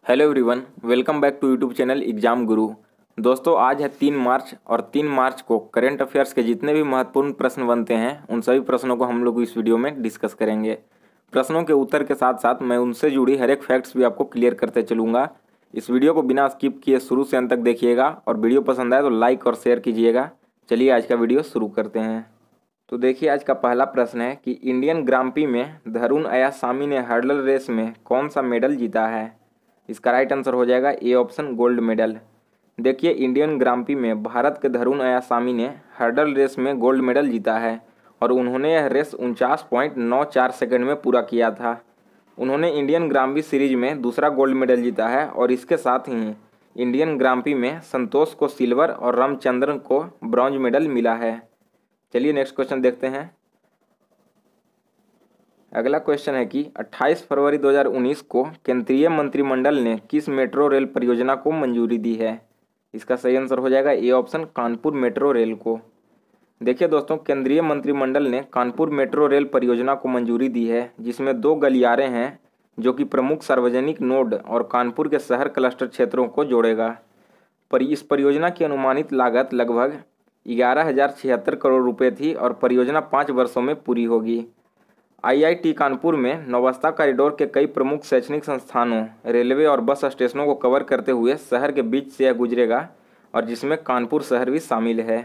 Hello everyone, welcome back to YouTube channel exam guru. दोस्तों, आज है 3 मार्च और 3 मार्च को करंट अफेयर्स के जितने भी महत्वपूर्ण प्रश्न बनते हैं उन सभी प्रश्नों को हम लोग इस वीडियो में डिस्कस करेंगे। प्रश्नों के उत्तर के साथ साथ मैं उनसे जुड़ी हर एक फैक्ट्स भी आपको क्लियर करते चलूँगा। इस वीडियो को बिना स्किप किए शुरू से अंत तक देखिएगा और वीडियो पसंद आए तो लाइक और शेयर कीजिएगा। चलिए आज का वीडियो शुरू करते हैं। तो देखिए, आज का पहला प्रश्न है कि इंडियन ग्रां प्री में धरुण अय्यासामी ने हर्डल रेस में कौन सा मेडल जीता है। इसका राइट आंसर हो जाएगा ए ऑप्शन, गोल्ड मेडल। देखिए, इंडियन ग्रां प्री में भारत के धरुण अय्यासामी ने हर्डल रेस में गोल्ड मेडल जीता है और उन्होंने यह रेस 49.94 सेकंड में पूरा किया था। उन्होंने इंडियन ग्रां प्री सीरीज में दूसरा गोल्ड मेडल जीता है और इसके साथ ही इंडियन ग्रां प्री में संतोष को सिल्वर और रामचंद्रन को ब्रॉन्ज मेडल मिला है। चलिए नेक्स्ट क्वेश्चन देखते हैं। अगला क्वेश्चन है कि 28 फरवरी 2019 को केंद्रीय मंत्रिमंडल ने किस मेट्रो रेल परियोजना को मंजूरी दी है। इसका सही आंसर हो जाएगा A option, Kanpur metro rail को। देखिए दोस्तों, केंद्रीय मंत्रिमंडल ने कानपुर मेट्रो रेल परियोजना को मंजूरी दी है, जिसमें 2 गलियारे हैं जो कि प्रमुख सार्वजनिक नोड और कानपुर के शहर क्लस्टर क्षेत्रों को जोड़ेगा। इस परियोजना की अनुमानित लागत लगभग 11,076 करोड़ रुपये थी और परियोजना 5 वर्षों में पूरी होगी। आईआईटी कानपुर में नौबस्ता कॉरिडोर के कई प्रमुख शैक्षणिक संस्थानों, रेलवे और बस स्टेशनों को कवर करते हुए शहर के बीच से यह गुजरेगा और जिसमें कानपुर शहर भी शामिल है।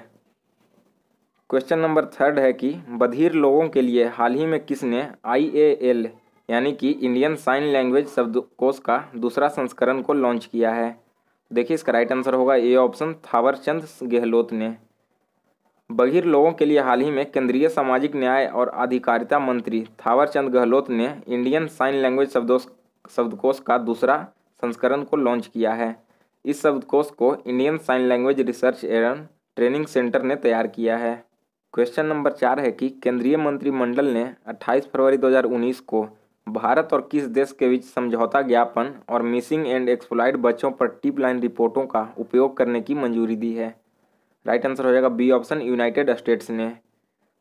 क्वेश्चन नंबर 3 है कि बधिर लोगों के लिए हाल ही में किसने IAL यानी कि इंडियन साइन लैंग्वेज शब्दकोश का दूसरा संस्करण को लॉन्च किया है। देखिए, इसका राइट आंसर होगा ए ऑप्शन, थावरचंद गहलोत ने। बधिर लोगों के लिए हाल ही में केंद्रीय सामाजिक न्याय और अधिकारिता मंत्री थावरचंद गहलोत ने इंडियन साइन लैंग्वेज शब्दकोश का दूसरा संस्करण को लॉन्च किया है। इस शब्दकोश को इंडियन साइन लैंग्वेज रिसर्च एवं ट्रेनिंग सेंटर ने तैयार किया है। क्वेश्चन नंबर 4 है कि केंद्रीय मंत्रिमंडल ने 28 फरवरी 2019 को भारत और किस देश के बीच समझौता ज्ञापन और मिसिंग एंड एक्सप्लॉयड बच्चों पर टिप लाइन रिपोर्टों का उपयोग करने की मंजूरी दी है। राइट आंसर हो जाएगा बी ऑप्शन, यूनाइटेड स्टेट्स ने।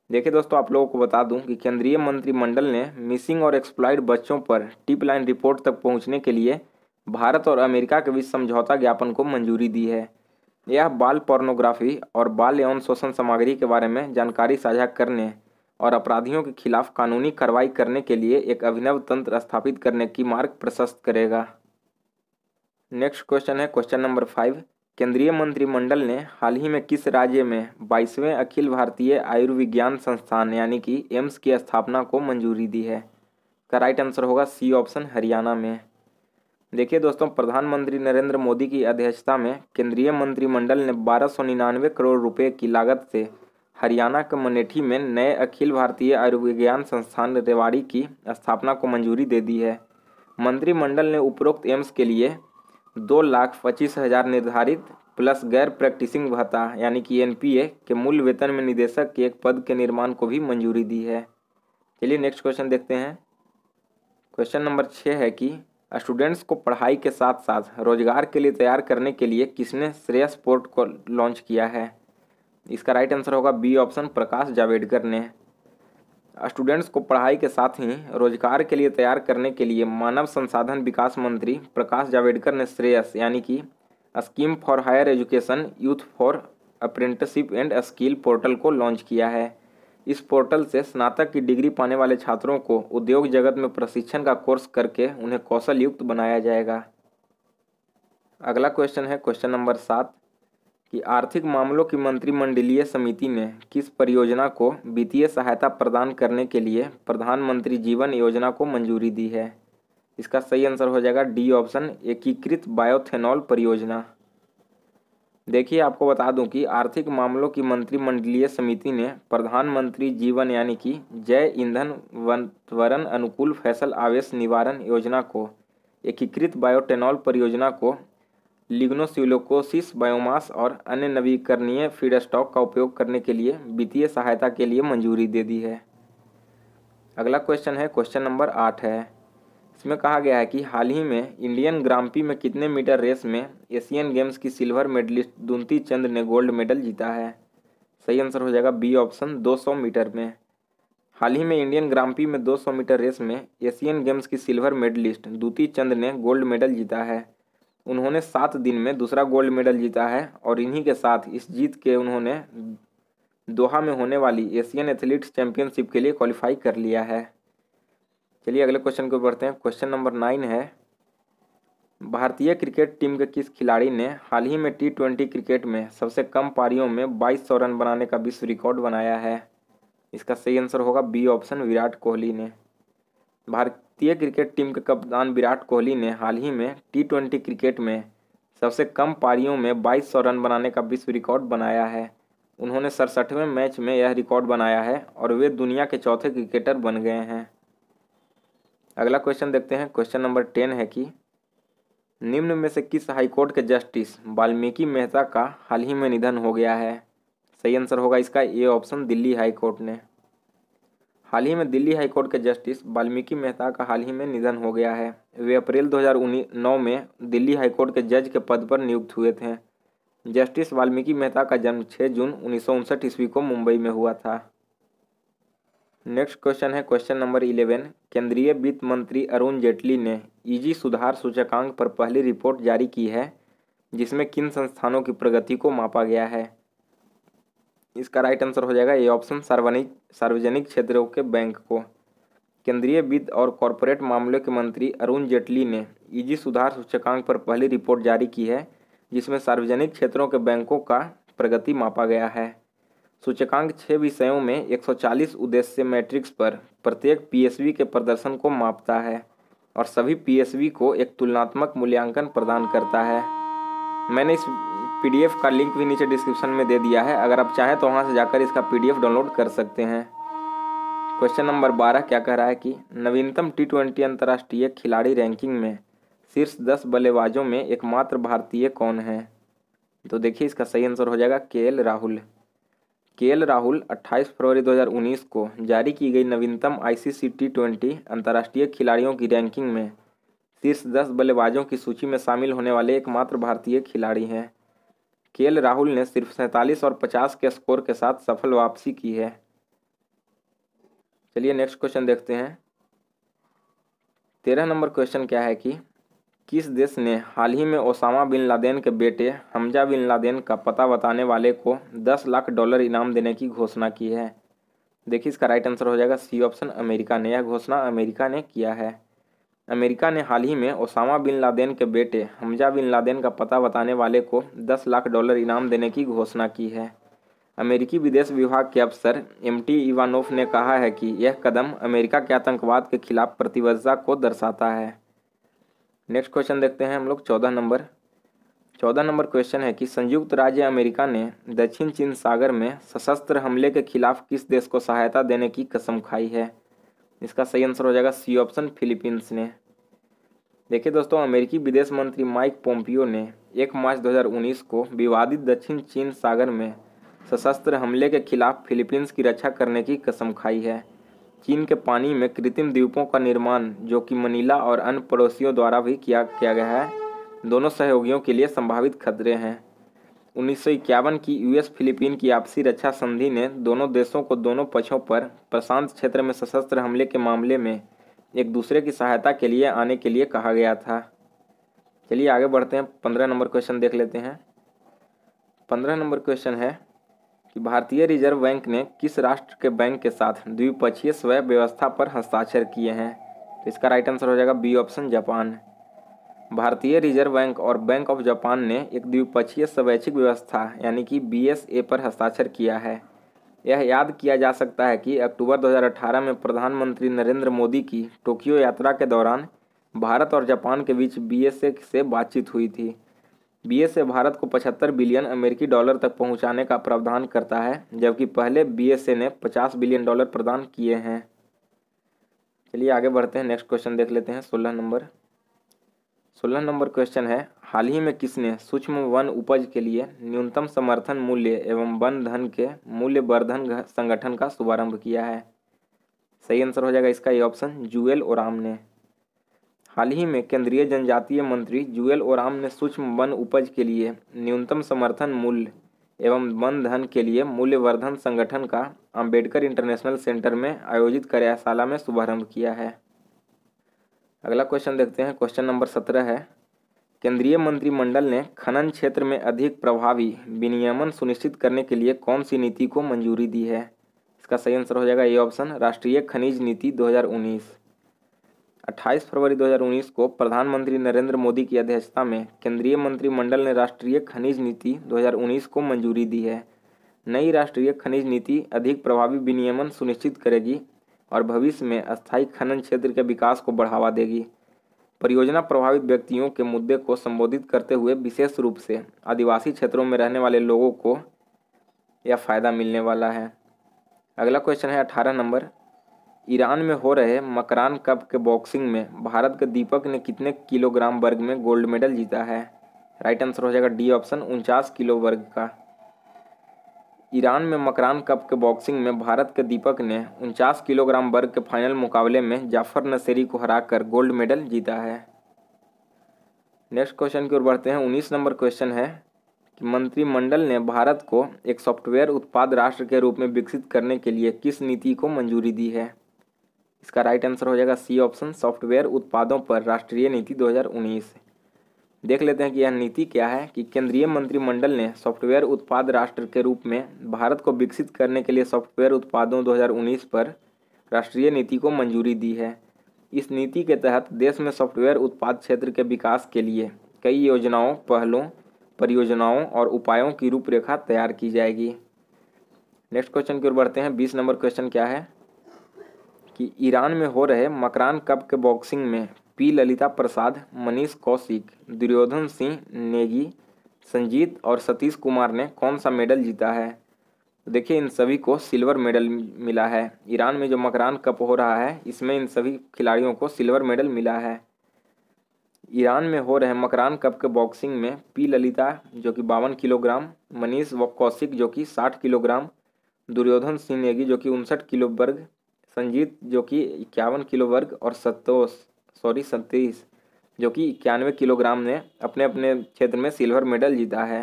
देखिए दोस्तों, आप लोगों को बता दूं कि केंद्रीय मंत्रिमंडल ने मिसिंग और एक्सप्लॉयड बच्चों पर टिप लाइन रिपोर्ट तक पहुंचने के लिए भारत और अमेरिका के बीच समझौता ज्ञापन को मंजूरी दी है। यह बाल पोर्नोग्राफी और बाल यौन शोषण सामग्री के बारे में जानकारी साझा करने और अपराधियों के खिलाफ कानूनी कार्रवाई करने के लिए एक अभिनव तंत्र स्थापित करने की मार्ग प्रशस्त करेगा। नेक्स्ट क्वेश्चन है क्वेश्चन नंबर 5। केंद्रीय मंत्रिमंडल ने हाल ही में किस राज्य में 22वें अखिल भारतीय आयुर्विज्ञान संस्थान यानी कि एम्स की स्थापना को मंजूरी दी है। का राइट आंसर होगा सी ऑप्शन, हरियाणा में। देखिए दोस्तों, प्रधानमंत्री नरेंद्र मोदी की अध्यक्षता में केंद्रीय मंत्रिमंडल ने 1299 करोड़ रुपए की लागत से हरियाणा के मनेठी में नए अखिल भारतीय आयुर्विज्ञान संस्थान रेवाड़ी की स्थापना को मंजूरी दे दी है। मंत्रिमंडल ने उपरोक्त एम्स के लिए 2,25,000 निर्धारित प्लस गैर प्रैक्टिसिंग भत्ता यानी कि NPA के मूल वेतन में निदेशक के एक पद के निर्माण को भी मंजूरी दी है। चलिए नेक्स्ट क्वेश्चन देखते हैं। क्वेश्चन नंबर 6 है कि स्टूडेंट्स को पढ़ाई के साथ साथ रोजगार के लिए तैयार करने के लिए किसने श्रेयस पोर्ट को लॉन्च किया है। इसका राइट आंसर होगा बी ऑप्शन, प्रकाश जावड़ेकर ने। स्टूडेंट्स को पढ़ाई के साथ ही रोजगार के लिए तैयार करने के लिए मानव संसाधन विकास मंत्री प्रकाश जावड़ेकर ने श्रेयस यानी कि scheme for higher education youth for apprenticeship and skill portal को लॉन्च किया है। इस पोर्टल से स्नातक की डिग्री पाने वाले छात्रों को उद्योग जगत में प्रशिक्षण का कोर्स करके उन्हें कौशल युक्त बनाया जाएगा। अगला क्वेश्चन है क्वेश्चन नंबर 7 कि आर्थिक मामलों की मंत्रिमंडलीय समिति ने किस परियोजना को वित्तीय सहायता प्रदान करने के लिए प्रधानमंत्री जीवन योजना को मंजूरी दी है। इसका सही आंसर हो जाएगा डी ऑप्शन, एकीकृत बायोथेनॉल परियोजना। देखिए, आपको बता दूं कि आर्थिक मामलों की मंत्रिमंडलीय समिति ने प्रधानमंत्री जीवन यानी कि जय ईंधन वातावरण अनुकूल फसल आवेश निवारण योजना को, एकीकृत बायोटेनॉल परियोजना को लिग्नोसिलोकोसिस बायोमास और अन्य नवीकरणीय फीडस्टॉक का उपयोग करने के लिए वित्तीय सहायता के लिए मंजूरी दे दी है। अगला क्वेश्चन है क्वेश्चन नंबर 8 है। इसमें कहा गया है कि हाल ही में इंडियन ग्रां प्री में कितने मीटर रेस में एशियन गेम्स की सिल्वर मेडलिस्ट दुमती चंद ने गोल्ड मेडल जीता है। सही आंसर हो जाएगा बी ऑप्शन, 200 मीटर में। हाल ही में इंडियन ग्रांप्री में 200 मीटर रेस में एशियन गेम्स की सिल्वर मेडलिस्ट द्युति चंद ने गोल्ड मेडल जीता है। उन्होंने 7 दिन में दूसरा गोल्ड मेडल जीता है और इन्हीं के साथ इस जीत के उन्होंने दोहा में होने वाली एशियन एथलीट्स चैंपियनशिप के लिए क्वालिफाई कर लिया है। चलिए अगले क्वेश्चन को बढ़ते हैं। क्वेश्चन नंबर 9 है, भारतीय क्रिकेट टीम के किस खिलाड़ी ने हाल ही में T20 क्रिकेट में सबसे कम पारियों में 2200 रन बनाने का विश्व रिकॉर्ड बनाया है? इसका सही आंसर होगा बी ऑप्शन, विराट कोहली ने। भारतीय क्रिकेट टीम के कप्तान विराट कोहली ने हाल ही में T20 क्रिकेट में सबसे कम पारियों में 2200 रन बनाने का विश्व रिकॉर्ड बनाया है। उन्होंने 67वें मैच में यह रिकॉर्ड बनाया है और वे दुनिया के चौथे क्रिकेटर बन गए हैं। अगला क्वेश्चन देखते हैं। क्वेश्चन नंबर 10 है कि निम्न में से किस हाईकोर्ट के जस्टिस वाल्मीकि मेहता का हाल ही में निधन हो गया है? सही आंसर होगा इसका A option, Delhi high court ने। हाल ही में दिल्ली हाई कोर्ट के जस्टिस वाल्मीकि मेहता का हाल ही में निधन हो गया है। वे अप्रैल 2009 में दिल्ली हाई कोर्ट के जज के पद पर नियुक्त हुए थे। जस्टिस वाल्मीकि मेहता का जन्म 6 जून 1959 ईस्वी को मुंबई में हुआ था। नेक्स्ट क्वेश्चन है क्वेश्चन नंबर 11। केंद्रीय वित्त मंत्री अरुण जेटली ने ईजी सुधार सूचकांक पर पहली रिपोर्ट जारी की है, जिसमें किन संस्थानों की प्रगति को मापा गया है? इसका राइट आंसर हो जाएगा ए ऑप्शन, सार्वजनिक क्षेत्रों के बैंक को। केंद्रीय वित्त और कॉरपोरेट मामलों के मंत्री अरुण जेटली ने ईजी सुधार सूचकांक पर पहली रिपोर्ट जारी की है, जिसमें सार्वजनिक क्षेत्रों के बैंकों का प्रगति मापा गया है। सूचकांक 6 विषयों में 140 उद्देश्य मैट्रिक्स पर प्रत्येक पीएसवी के प्रदर्शन को मापता है और सभी पीएसवी को एक तुलनात्मक मूल्यांकन प्रदान करता है। मैंने इस पीडीएफ का लिंक भी नीचे डिस्क्रिप्शन में दे दिया है, अगर आप चाहें तो वहां से जाकर इसका पीडीएफ डाउनलोड कर सकते हैं। क्वेश्चन नंबर 12 क्या कह रहा है कि नवीनतम T20 अंतर्राष्ट्रीय खिलाड़ी रैंकिंग में शीर्ष 10 बल्लेबाजों में एकमात्र भारतीय कौन है? तो देखिए इसका सही आंसर हो जाएगा केएल राहुल। केएल राहुल 28 फरवरी 2019 को जारी की गई नवीनतम ICC T20 अंतर्राष्ट्रीय खिलाड़ियों की रैंकिंग में शीर्ष 10 बल्लेबाजों की सूची में शामिल होने वाले एकमात्र भारतीय खिलाड़ी हैं। केएल राहुल ने सिर्फ 47 और 50 के स्कोर के साथ सफल वापसी की है। चलिए नेक्स्ट क्वेश्चन देखते हैं। 13 नंबर क्वेश्चन क्या है कि किस देश ने हाल ही में ओसामा बिन लादेन के बेटे हमजा बिन लादेन का पता बताने वाले को $10 लाख इनाम देने की घोषणा की है? देखिए इसका राइट आंसर हो जाएगा सी ऑप्शन, अमेरिका ने। यह घोषणा अमेरिका ने किया है। अमेरिका ने हाल ही में ओसामा बिन लादेन के बेटे हमजा बिन लादेन का पता बताने वाले को $10 लाख इनाम देने की घोषणा की है। अमेरिकी विदेश विभाग के अफसर MT इवानोफ ने कहा है कि यह कदम अमेरिका के आतंकवाद के खिलाफ प्रतिबद्धता को दर्शाता है। नेक्स्ट क्वेश्चन देखते हैं हम लोग 14 नंबर क्वेश्चन है कि संयुक्त राज्य अमेरिका ने दक्षिण चीन सागर में सशस्त्र हमले के खिलाफ किस देश को सहायता देने की कसम खाई है? इसका सही आंसर हो जाएगा सी ऑप्शन, फिलीपींस ने। देखिए दोस्तों, अमेरिकी विदेश मंत्री माइक पोम्पियो ने 1 मार्च 2019 को विवादित दक्षिण चीन सागर में सशस्त्र हमले के खिलाफ फिलीपींस की रक्षा करने की कसम खाई है। चीन के पानी में कृत्रिम द्वीपों का निर्माण, जो कि मनीला और अन्य पड़ोसियों द्वारा भी किया गया है, दोनों सहयोगियों के लिए संभावित खतरे हैं। 1951 की यूएस फिलीपीन की आपसी रक्षा संधि ने दोनों देशों को दोनों पक्षों पर प्रशांत क्षेत्र में सशस्त्र हमले के मामले में एक दूसरे की सहायता के लिए आने के लिए कहा गया था। चलिए आगे बढ़ते हैं। 15 नंबर क्वेश्चन देख लेते हैं। 15 नंबर क्वेश्चन है कि भारतीय रिजर्व बैंक ने किस राष्ट्र के बैंक के साथ द्विपक्षीय स्वय व्यवस्था पर हस्ताक्षर किए हैं? तो इसका राइट आंसर हो जाएगा बी ऑप्शन, जापान। भारतीय रिजर्व बैंक और बैंक ऑफ जापान ने एक द्विपक्षीय स्वैच्छिक व्यवस्था यानी कि BSA पर हस्ताक्षर किया है। यह याद किया जा सकता है कि अक्टूबर 2018 में प्रधानमंत्री नरेंद्र मोदी की टोक्यो यात्रा के दौरान भारत और जापान के बीच BSA से बातचीत हुई थी। BSA भारत को $75 बिलियन तक पहुंचाने का प्रावधान करता है, जबकि पहले BSA ने $50 बिलियन प्रदान किए हैं। चलिए आगे बढ़ते हैं। नेक्स्ट क्वेश्चन देख लेते हैं। 16 नंबर क्वेश्चन है, हाल ही में किसने सूक्ष्म वन उपज के लिए न्यूनतम समर्थन मूल्य एवं वन धन के मूल्य वर्धन संगठन का शुभारंभ किया है? सही आंसर हो जाएगा इसका ये ऑप्शन, जूएल ओराम ने। हाल ही में केंद्रीय जनजातीय मंत्री जूएल ओराम ने सूक्ष्म वन उपज के लिए न्यूनतम समर्थन मूल्य एवं वन धन के लिए मूल्यवर्धन संगठन का अंबेडकर इंटरनेशनल सेंटर में आयोजित कार्यशाला में शुभारंभ किया है। अगला क्वेश्चन देखते हैं। क्वेश्चन नंबर 17 है, केंद्रीय मंत्रिमंडल ने खनन क्षेत्र में अधिक प्रभावी विनियमन सुनिश्चित करने के लिए कौन सी नीति को मंजूरी दी है? इसका सही आंसर हो जाएगा ए ऑप्शन, राष्ट्रीय खनिज नीति 2019। 28 फरवरी 2019 को प्रधानमंत्री नरेंद्र मोदी की अध्यक्षता में केंद्रीय मंत्रिमंडल ने राष्ट्रीय खनिज नीति 2019 को मंजूरी दी है। नई राष्ट्रीय खनिज नीति अधिक प्रभावी विनियमन सुनिश्चित करेगी और भविष्य में अस्थायी खनन क्षेत्र के विकास को बढ़ावा देगी। परियोजना प्रभावित व्यक्तियों के मुद्दे को संबोधित करते हुए विशेष रूप से आदिवासी क्षेत्रों में रहने वाले लोगों को यह फायदा मिलने वाला है। अगला क्वेश्चन है 18 नंबर, ईरान में हो रहे मकरान कप के बॉक्सिंग में भारत के दीपक ने कितने किलोग्राम वर्ग में गोल्ड मेडल जीता है? राइट आंसर हो जाएगा डी ऑप्शन, 49 किलो वर्ग का। ईरान में मकरान कप के बॉक्सिंग में भारत के दीपक ने 49 किलोग्राम वर्ग के फाइनल मुकाबले में जाफर नसेरी को हराकर गोल्ड मेडल जीता है। नेक्स्ट क्वेश्चन की ओर बढ़ते हैं। 19 नंबर क्वेश्चन है कि मंत्रिमंडल ने भारत को एक सॉफ्टवेयर उत्पाद राष्ट्र के रूप में विकसित करने के लिए किस नीति को मंजूरी दी है? इसका राइट आंसर हो जाएगा सी ऑप्शन, सॉफ्टवेयर उत्पादों पर राष्ट्रीय नीति 2019। देख लेते हैं कि यह नीति क्या है। कि केंद्रीय मंत्रिमंडल ने सॉफ्टवेयर उत्पाद राष्ट्र के रूप में भारत को विकसित करने के लिए सॉफ्टवेयर उत्पादों 2019 पर राष्ट्रीय नीति को मंजूरी दी है। इस नीति के तहत देश में सॉफ्टवेयर उत्पाद क्षेत्र के विकास के लिए कई योजनाओं, पहलों, परियोजनाओं और उपायों की रूपरेखा तैयार की जाएगी। नेक्स्ट क्वेश्चन की ओर बढ़ते हैं। 20 नंबर क्वेश्चन क्या है कि ईरान में हो रहे मकरान कप के बॉक्सिंग में पी ललिता प्रसाद, मनीष कौशिक, दुर्योधन सिंह नेगी, संजीत और सतीश कुमार ने कौन सा मेडल जीता है? तो देखिए, इन सभी को सिल्वर मेडल मिला है। ईरान में जो मकरान कप हो रहा है इसमें इन सभी खिलाड़ियों को सिल्वर मेडल मिला है। ईरान में हो रहे मकरान कप के बॉक्सिंग में पी ललिता जो कि 52 किलोग्राम, मनीष कौशिक जो कि 60 किलोग्राम, दुर्योधन सिंह नेगी जो कि 59 किलो वर्ग, संजीत जो कि 51 किलो वर्ग और सतीश जो कि 91 किलोग्राम ने अपने अपने क्षेत्र में सिल्वर मेडल जीता है।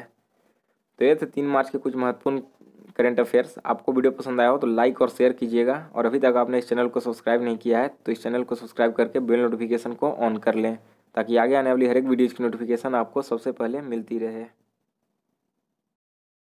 तो ये थे 3 मार्च के कुछ महत्वपूर्ण करंट अफेयर्स। आपको वीडियो पसंद आया हो तो लाइक और शेयर कीजिएगा, और अभी तक आपने इस चैनल को सब्सक्राइब नहीं किया है तो इस चैनल को सब्सक्राइब करके बेल नोटिफिकेशन को ऑन कर लें, ताकि आगे आने वाली हर एक वीडियोज़ की नोटिफिकेशन आपको सबसे पहले मिलती रहे।